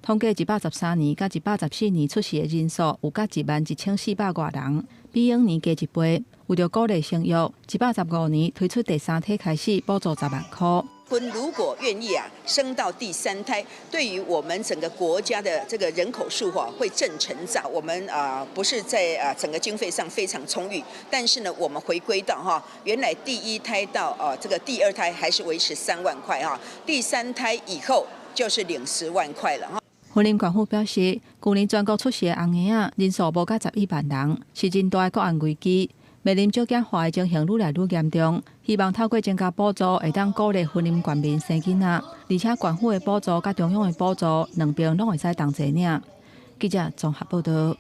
统计113年甲114年出世的人数有甲11400多人，比往年加1倍。为了鼓励生育，115年推出第3胎开始补助10万块。如果愿意生到第3胎，对于我们整个国家的这个人口数会正成长。我们不是在整个经费上非常充裕，但是呢，我们回归到原来第1胎到这个第2胎还是维持3万块第3胎以后就是领10万块了云林县府表示，去年全国出事的红婴仔人数无甲11万人，是真大的国安危机。面临少子化的情形愈来愈严重，希望透过增加补助，会当鼓励云林县民生囡仔，而且县府的补助甲中央的补助两边拢会使同齐领。记者综合报道。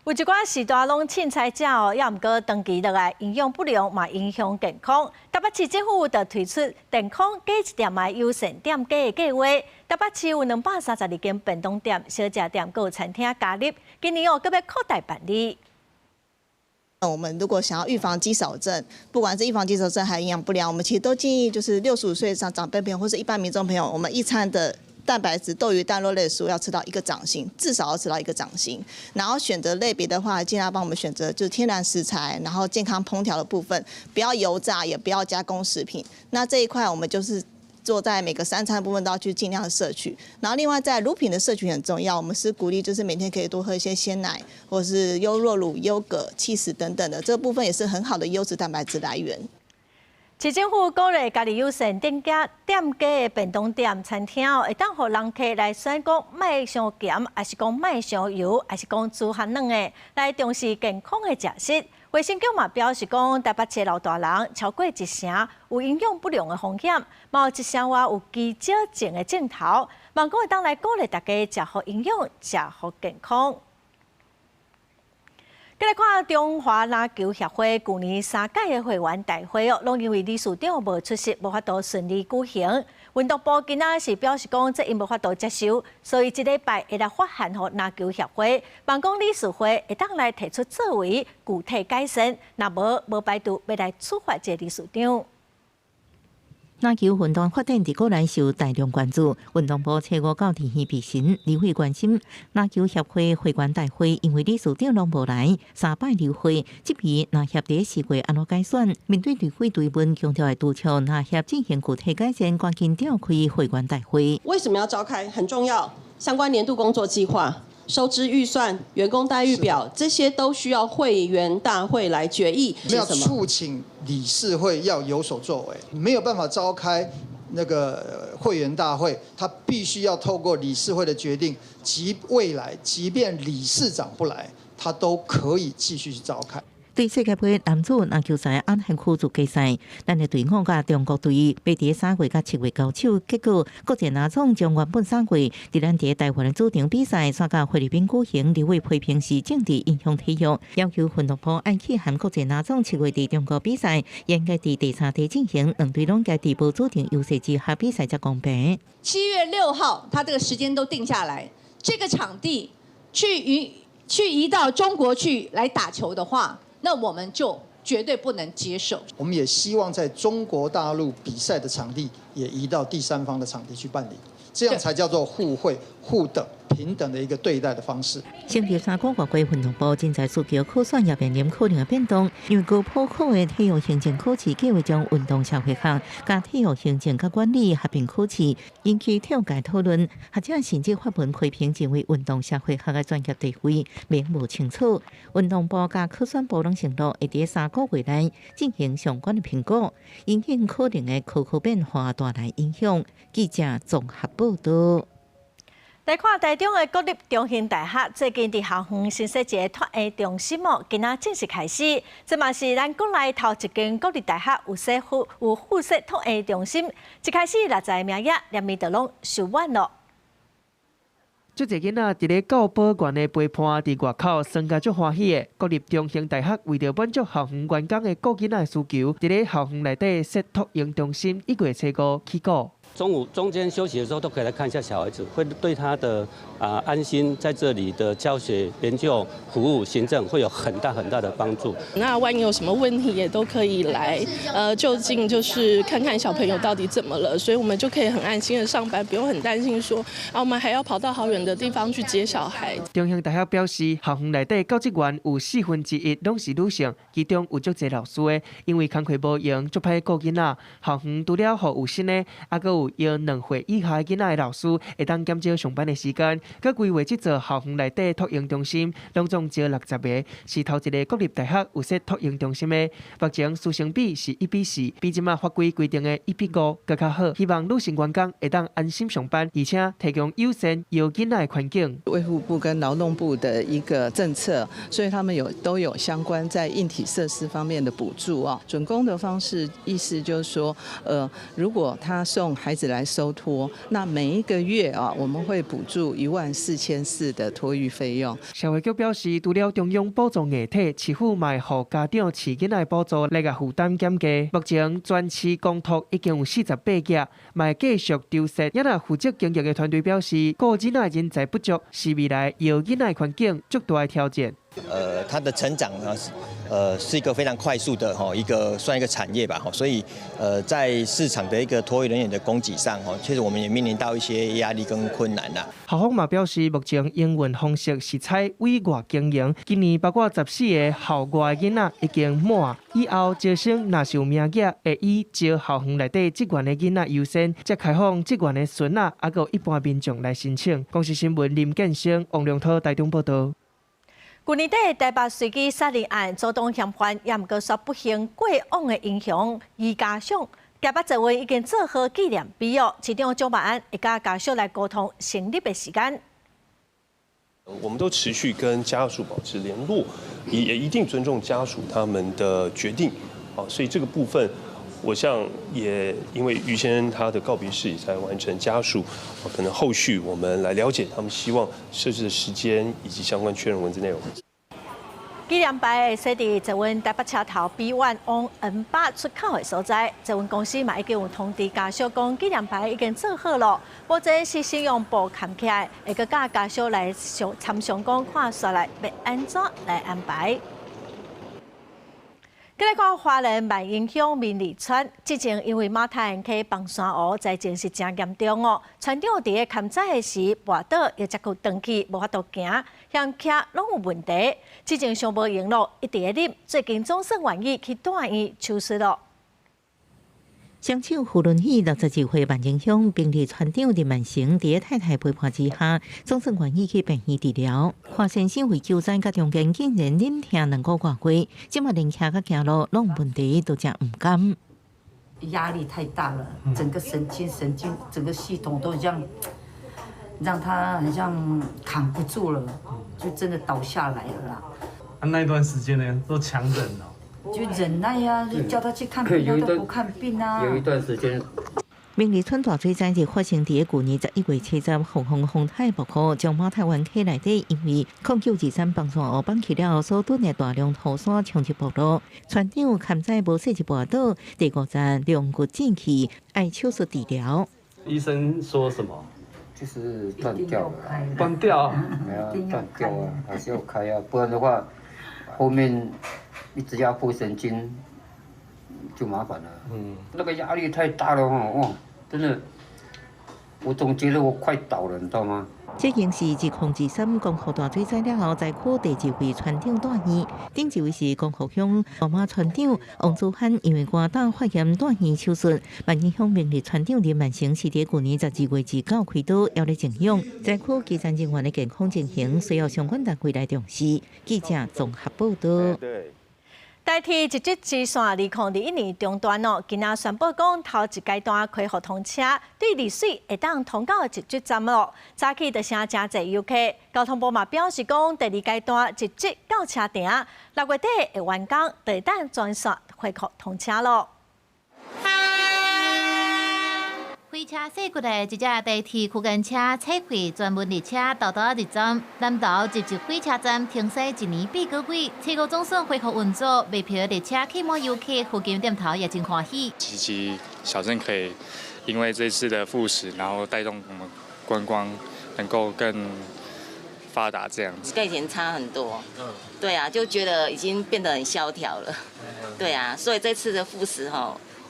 有一寡时代拢凊彩食哦，也毋过长期落来营养不良嘛影响健康。台北市政府就推出健康加一点的优先点价的计划。台北市有232间便当店、小食店、还有餐厅加入，今年哦，搁要扩大办理。我们如果想要预防肌少症，不管是预防肌少症还是营养不良，我们其实都建议就是65岁以上长辈朋友或是一般民众朋友，我们一餐的蛋白质、豆鱼蛋肉类的食物要吃到1个掌心，至少要吃到1个掌心。然后选择类别的话，尽量帮我们选择就是天然食材，然后健康烹调的部分，不要油炸，也不要加工食品。那这一块我们就是做在每个3餐部分都要去尽量的摄取。然后另外在乳品的摄取很重要，我们是鼓励就是每天可以多喝一些鲜奶，或是优酪乳、优格、起司等等的，这部分也是很好的优质蛋白质来源。市政府鼓励家己优先店家的便当店、餐厅会当互人客来选讲卖伤咸，还是讲卖伤油，还是讲煮含软的，来重视健康的食食。卫生局嘛表示讲，台北市老大人超过1成有营养不良的风险，嘛有1成外有肌少症的症头，望讲会当来鼓励大家食好营养、食好健康。再来看中华篮球协会去年3届的会员大会哦，拢因为理事长无出席，无法度顺利举行。运动部今仔是表示讲，这因无法度接受，所以一礼拜会来发函予篮球协会，望讲理事会会当来提出作为具体改善，若无排除要来处罚这理事长。篮球运动发展伫国内受大量关注，运动部初5到天气评审，理会关心篮球协会会员大会，因为理事长拢无来，3摆流会，这批篮协第4月安怎改选？面对理会追问，强调会督促篮协进行具体改善，赶紧召开会员大会。为什么要召开？很重要，相关年度工作计划、收支预算、员工待遇表，这些都需要会员大会来决议。我们要促请理事会要有所作为，没有办法召开那个会员大会，他必须要透过理事会的决定，未来即便理事长不来，他都可以继续去召开。对世界杯男子篮球赛安汉区足决赛，咱的队伍甲中国队要伫3月甲7月交手，结果国际男总将原本3月伫咱伫台湾的主场比赛煞到菲律宾举行，理会批评是政治影响体育，要求运动部按期含国际男总7月伫中国比赛，应该伫第3题进行，两队拢该伫无主场优势之下比赛才公平。7月6号，他这个时间都定下来，这个场地去移到中国去来打球的话，那我们就绝对不能接受。我们也希望在中国大陆比赛的场地也移到第3方的场地去办理，这样才叫做互惠、互等、平等的一个对待的方式。先调查过外国运动部正在需求可选也面临可能的变动，因为高普考的体育行政考试计划将运动社会学加体育行政甲管理合并考试，引起体育界讨论。学者甚至发文批评认为运动社会学的专业地位明无清楚。运动部甲可选部拢承诺会伫3个月内进行相关的评估，因应可能的考科变化带来影响。记者综合报道。来看台中的国立中兴大学，最近伫校园新设一个托儿中心哦，今仔正式开始。这嘛是咱国内头一间国立大学有附设托儿中心，一开始60个名额，连面都拢收满了。足侪囡仔伫咧教保员的陪伴伫外口，生甲足欢喜的。国立中兴大学为着满足校园员工的顾囡仔的需求，伫咧校园内底设托婴中心，1月初5起购。中午中间休息的时候，都可以来看一下小孩子，会对他的安心在这里的教学、研究、服务、行政会有很大的帮助。那万一有什么问题，也都可以来就近就是看看小朋友到底怎么了，所以我们就可以很安心的上班，不用很担心说我们还要跑到好远的地方去接小孩。中兴大学表示，校园内底教职员有1/4拢是女性，其中有足侪老师的，因为工课无用，足歹顾囡仔。校园除了予有薪的，还佫有有由2岁以下囡仔的老师会当减少上班的时间，佮规划这座校园内底托婴中心，拢总招60个，是头一个国立大学有设托婴中心的。目前师生比是1:4，比即马法规规定的1:5更较好。希望女性员工会当安心上班，而且提供友善有囡仔的环境。卫福部跟劳动部的一个政策，所以他们都有相关在硬体设施方面的补助啊。准公的方式意思就是说，如果他送孩子来收托，那每一个月啊，我们会补助14400的托育费用。社会局表示，除了中央补助硬体，市府嘛会互家长饲囡仔补助来个负担减价。目前全市公托已经有48家，嘛会继续丢失。也若负责经营的团队表示，顾囡仔人才不足是未来幼囡仔环境最大的挑战。它的成长呢，是一个非常快速的算一个产业吧，所以在市场的一个托育人员的供给上，其实我们也面临到一些压力跟困难啦。校方嘛表示，目前营运方式是采委外经营，今年包括14个校外囡仔已经满，以后招生若是有名额，会以招校园内底职员的囡仔优先，再开放职员的孙仔，还有一般民众来申请。公视新闻林建生、王良涛台中报道。去年底台北随机杀人案遭到嫌犯也毋过说不幸过往的英雄，而家属台北泽文已经做好纪念碑哦。市长蒋万安会甲家属来沟通成立的时间。我们都持续跟家属保持联络，也一定尊重家属他们的决定。所以这个部分，我想也因为于先生他的告别式也才完成，家属可能后续我们来了解他们希望设置的时间以及相关确认文字内容。纪念碑会设伫泽文台北车头 B1 往N8出口的所在。泽文公司嘛已经有通知家属讲，纪念碑已经做好了，目前是信用部扛起来，会佮家属来参详讲看下来要安怎来安排。再来看花莲万英乡民里村，之前因为马太阳溪放山湖灾情是真严重哦。村长伫个勘灾的时滑倒，又接骨断去，无法度行，嫌徛拢有问题。之前上无用路，一直在啉，最近总算愿意去大医手术了。双手扶轮椅62岁万英乡平地村长林万成，伫太太陪伴之下，总算愿意去病院治疗。发现心肺救灾甲中间竟然忍疼2个多月，即马连徛甲行路拢有问题，都真唔甘。压力太大了，整个神经、整个系统都这样，让他很像扛不住了，就真的倒下来了啦。那段时间呢，都强忍了。就忍耐呀，就叫他去看病，他都不看病啊。有一段时间，明里村大水灾是发生伫去年11月70日，风台爆发，将马太湾溪内底因为0923放山湖放弃了所囤的大量土沙冲击暴露，村长勘灾无说一滑倒，第5站两骨进去，爱手术治疗。医生说什么？就是断掉了。断掉？没有断掉啊，还是要开啊，不然的话后面。一直压迫神经就麻烦了。那个压力太大了哇，真的，我总觉得我快倒了，你知道吗？这件事自0923公布大水灾了后，在区第2位村长大院，顶一位是公湖乡罗马村长王祖汉，因为肝胆发炎大院手术。万英乡明日村长林万成是伫去年12月29开刀，要来静养。在区基层人员的健康情形，需要相关单位来重视。记者综合报道。代替一级支线2021年中段哦，今仔宣布讲头一阶段开放通车，对丽水会当通到一级站咯。早起就声真侪游客，交通部嘛表示讲第2阶段一级到车顶，6月底会完工，会当全线恢复通车咯。火车驶过来，一只代替区间车撤回专门列车到入站。南投集集火车站停驶1年8个月，车站总算恢复运作，买票列车客满游客，附近店头也真欢喜。其实小镇可以因为这次的复驶，然后带动我们观光能够更发达这样子。跟以前差很多，对啊，就觉得已经变得很萧条了，对啊，所以这次的复驶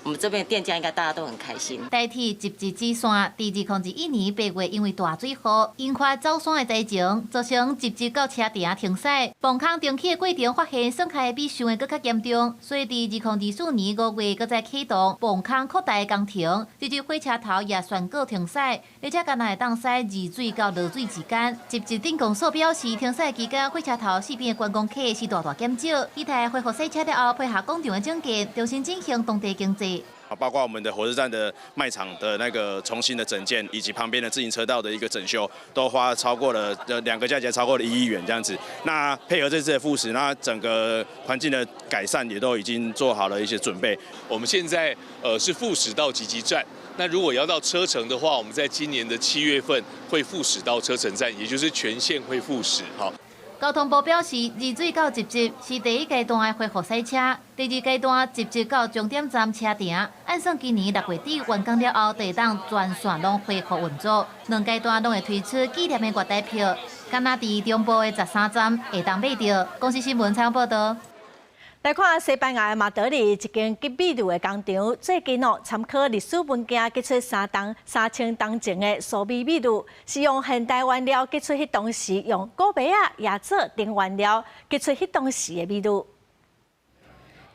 我我们这边店家应该大家都很开心。代替集集之山，第2021年8月因为大水祸引发走山的灾情，造成集集到车埕停驶。崩坑重启的过程发现损害比想的更加严重，所以伫2024年5月，搁再启动崩坑扩大的工程，集集火车头也宣告停驶，而且敢若会当驶二水到落水之间。集集顶公所表示，停驶期间火车头四边的观光客是大减少，期待恢复赛车了后，配合工厂的整建，重新振兴当地经济。包括我们的火车站的卖场的那个重新的整建，以及旁边的自行车道的一个整修，都花超过了2个加起来超过了1亿元这样子。那配合这次的复驶，那整个环境的改善也都已经做好了一些准备。我们现在是复驶到集集站，那如果要到车城的话，我们在今年的7月份会复驶到车城站，也就是全线会复驶。好。交通部表示，二水到集集是第一阶段的恢复赛车，第二阶段集集到终点站车埕，按算今年6月底完工了后，会当全线拢恢复运作。2阶段拢会推出纪念的月台票，敢若伫中部的13站会当买到。公司新闻采访报道。来看西班牙的马德里一间吉米路的工厂，最近参考历史文件，结出3000年前的苏米米路，是用现代原料结出迄当时用古麦仔、椰子等原料结出迄当时的米路。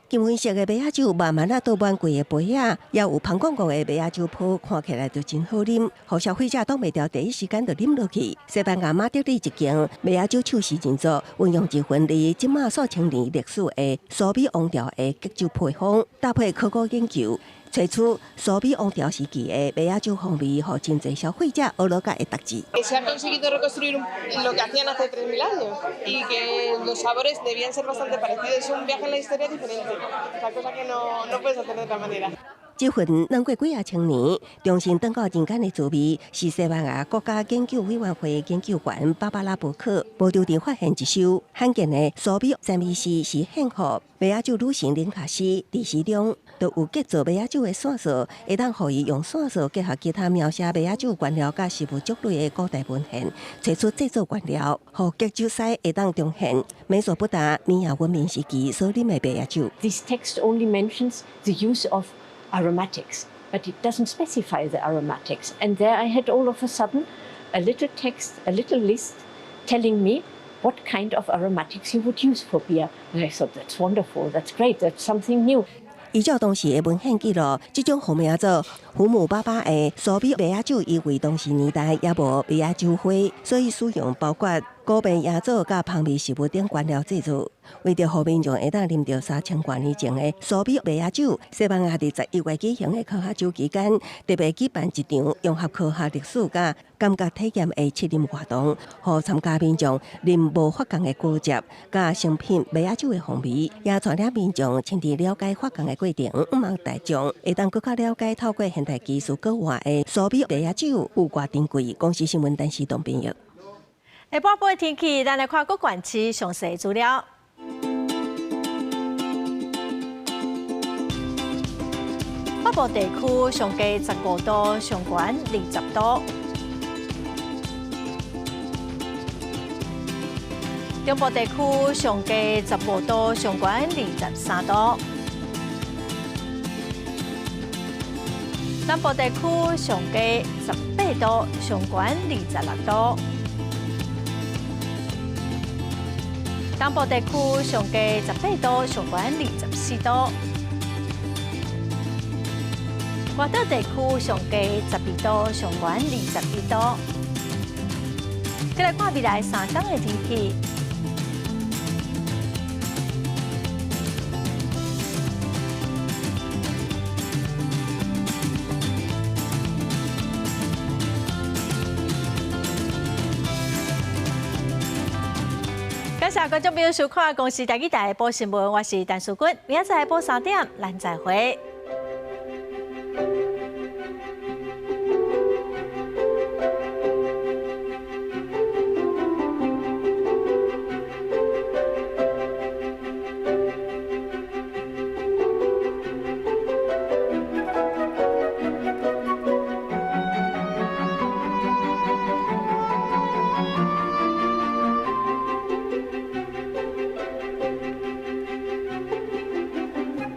金粉色的麦仔酒慢慢倒满贵的杯仔，也有香港的麦仔酒泡，看起来就真好啉，互消费者挡袂掉，第一时间就啉落去。西班牙马德里一间麦仔酒厂是人做，运用一份即马数千年历史的苏米王朝的结酒配方，搭配考古研究，找出苏米王朝时期的麦仔酒风味，互真侪消费者学了解会达志。Se ha conseguido reconstruir lo que hacían hace 3000 años y que los sabores debían ser bastante parecidos. Es un viaje en la historia diferente, esa cosa que no puedes hacer de otra manera. 这份冷过几啊千年，重新登到人间的滋味，是西班牙国家研究委员会研究员芭芭拉伯克无丢地发现一首罕见的苏米赞美诗，是献给麦仔酒女神林卡西。伫诗中，都有结做麦仔酒的线索，会当互伊用线索结合其他描写麦仔酒原料甲食物种类的古代文献，找出制作原料，互结酒师会当重现美索不达米亚文明时期所啉的麦仔酒。This text only mentions the use of aromatics, but it doesn't specify the aromatics. And there I had all of a sudden a little text, a little list telling me what kind of aromatics you would use for beer. And I thought, that's wonderful, that's great, that's something new. 依照当时的文献记录，这种号名做胡姆巴巴的苏米麦仔酒，因为当时年代也无麦仔酒花，所以使用包括古麦椰子甲香味食物等原料制作。为着互民众会当啉到3000多年前的苏米麦仔酒，西班牙伫11月举行的科学周期间，特别举办一场融合科学、历史甲感觉体验的试饮活动，互参加民众啉无发酵的果汁甲成品麦仔酒的风味，也带领民众亲自了解发酵的过程，毋望大众会当更加了解透过现代技术国外的苏米麦仔酒有偌珍贵。公司新闻电视董编译。下半部的天气，咱来看各县市详细资料。北部地区上低15度，上悬20度；中部地区上低15度，上悬23度；南部地区上低18度，上悬26度；东部地区上低18度，上悬24度。外岛地区上低12度，上悬22度。再来看未来3天的天气。感谢观众朋友收看《公视台语台》播新闻，我是陈淑君，明仔载播3点，咱再会。